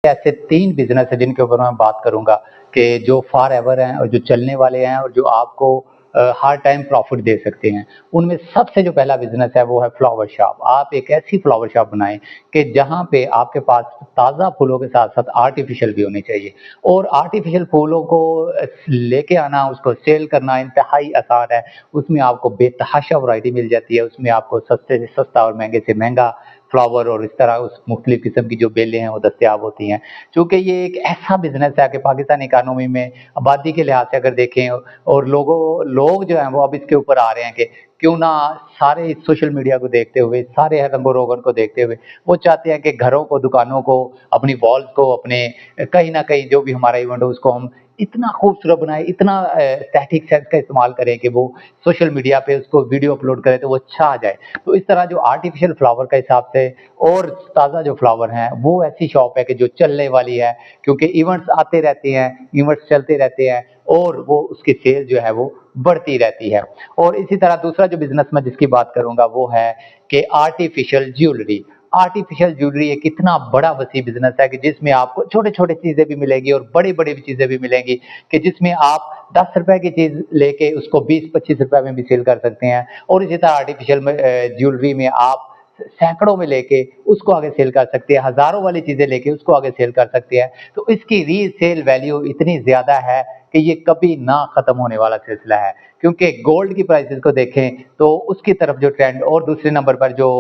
ऐसे 3 बिज़नेस हैं जिनके ऊपर मैं बात करूँगा कि जो फॉर एवर हैं और जो चलने वाले हैं और जो आपको हर टाइम प्रॉफ़िट दे सकते हैं। उनमें सबसे जो पहला बिज़नेस है वो है फ्लावर शॉप। आप एक ऐसी फ्लावर शॉप बनाएँ कि जहाँ पे आपके पास ताज़ा फूलों के साथ-साथ आर्टिफ़िशियल भी होने चाहिए और आर्टिफ़िशियल फूलों को लेके आना, उसको सेल करना इंतहाई आसान है। उसमें आपको बेतहाशा वैरायटी मिल जाती है, उसमें आपको सस्ते से सस्ता और महँगे से महँगा फ्लावर और इस तरह उस मुख्तलिफ़ किस्म की जो बेलें हैं वो दस्तयाब होती हैं। चूँकि ये एक ऐसा बिज़नेस है कि पाकिस्तानी इकॉनमी में आबादी के लिहाज़ से अगर देखें और लोग जो हैं वो अब इसके ऊपर आ रहे हैं कि क्यों ना सारे सोशल मीडिया को देखते हुए, सारे रंगो-रोगन को देखते हुए, वो चाहते हैं कि घरों को, दुकानों को, अपनी वॉल्स को, अपने कहीं न कहीं जो भी हमारा इवेंट हो उसको हम इतना खूबसूरत बनाएँ, इतना एस्थेटिक सेंस का इस्तेमाल करें कि वो सोशल मीडिया पे उसको वीडियो अपलोड करें तो वो अच्छा आ जाए। तो इस तरह जो आर्टिफ़िशियल फ्लावर का हिसाब से और ताज़ा जो फ्लावर हैं, वो ऐसी शॉप है कि जो चलने वाली है क्योंकि इवेंट्स आते रहते हैं, इवेंट्स चलते रहते हैं और वो उसकी सेल जो है वो बढ़ती रहती है। और इसी तरह दूसरा जो बिज़नेस मैं जिसकी बात करूँगा वो है कि आर्टिफ़िशियल ज्वेलरी। आर्टिफ़िशियल ज्वेलरी एक इतना बड़ा वसी बिज़नेस है कि जिसमें आपको छोटे-छोटे चीज़ें भी मिलेंगी और बड़ी-बड़ी भी चीज़ें भी मिलेंगी कि जिसमें आप ₹10 की चीज़ लेके उसको ₹20-25 में भी सेल कर सकते हैं और इसी तरह आर्टिफ़िशियल में ज्वेलरी में आप सैकड़ों में लेके उसको आगे सेल कर सकते हैं, हज़ारों वाली चीज़ें लेके उसको आगे सेल कर सकते हैं। तो इसकी रीसेल वैल्यू इतनी ज़्यादा है कि ये कभी ना ख़त्म होने वाला सिलसिला है। क्योंकि गोल्ड की प्राइसेज़ को देखें तो उसकी तरफ जो ट्रेंड और दूसरे नंबर पर जो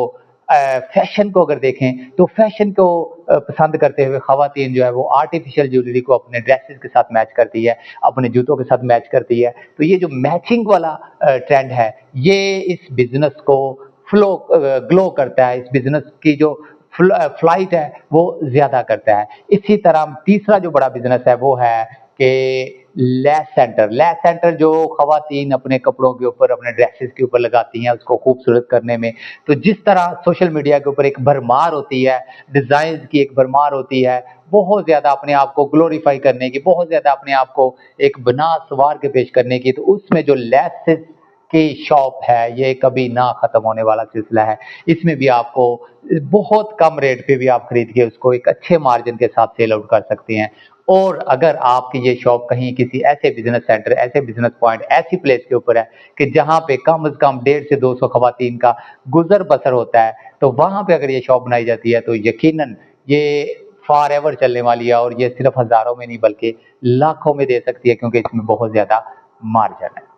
फैशन को अगर देखें तो फैशन को पसंद करते हुए ख़वातीन जो है वो आर्टिफ़िशियल ज्वेलरी को अपने ड्रेसेस के साथ मैच करती है, अपने जूतों के साथ मैच करती है। तो ये जो मैचिंग वाला ट्रेंड है, ये इस बिज़नेस को ग्लो करता है, इस बिज़नेस की जो फ्लाइट है वो ज़्यादा करता है। इसी तरह तीसरा जो बड़ा बिज़नेस है वो है कि लैस सेंटर जो ख़वातीन अपने कपड़ों के ऊपर, अपने ड्रेसेस के ऊपर लगाती हैं उसको खूबसूरत करने में। तो जिस तरह सोशल मीडिया के ऊपर एक भरमार होती है, डिज़ाइन्स की एक भरमार होती है, बहुत ज़्यादा अपने आप को ग्लोरीफाई करने की, बहुत ज़्यादा अपने आप को एक बना-सवार के पेश करने की, तो उसमें जो लेसेस की शॉप है, ये कभी ना ख़त्म होने वाला सिलसिला है। इसमें भी आपको बहुत कम रेट पे भी आप खरीद के उसको एक अच्छे मार्जिन के साथ सेल आउट कर सकते हैं। और अगर आपकी ये शॉप कहीं किसी ऐसे बिज़नेस सेंटर, ऐसे बिज़नेस पॉइंट, ऐसी प्लेस के ऊपर है कि जहाँ पे कम से कम 150 से 200 ख़वातीन का गुज़र-बसर होता है, तो वहाँ पे अगर ये शॉप बनाई जाती है तो यकीनन ये फॉर एवर चलने वाली है और ये सिर्फ़ हज़ारों में नहीं बल्कि लाखों में दे सकती है क्योंकि इसमें बहुत ज़्यादा मार्जिन है।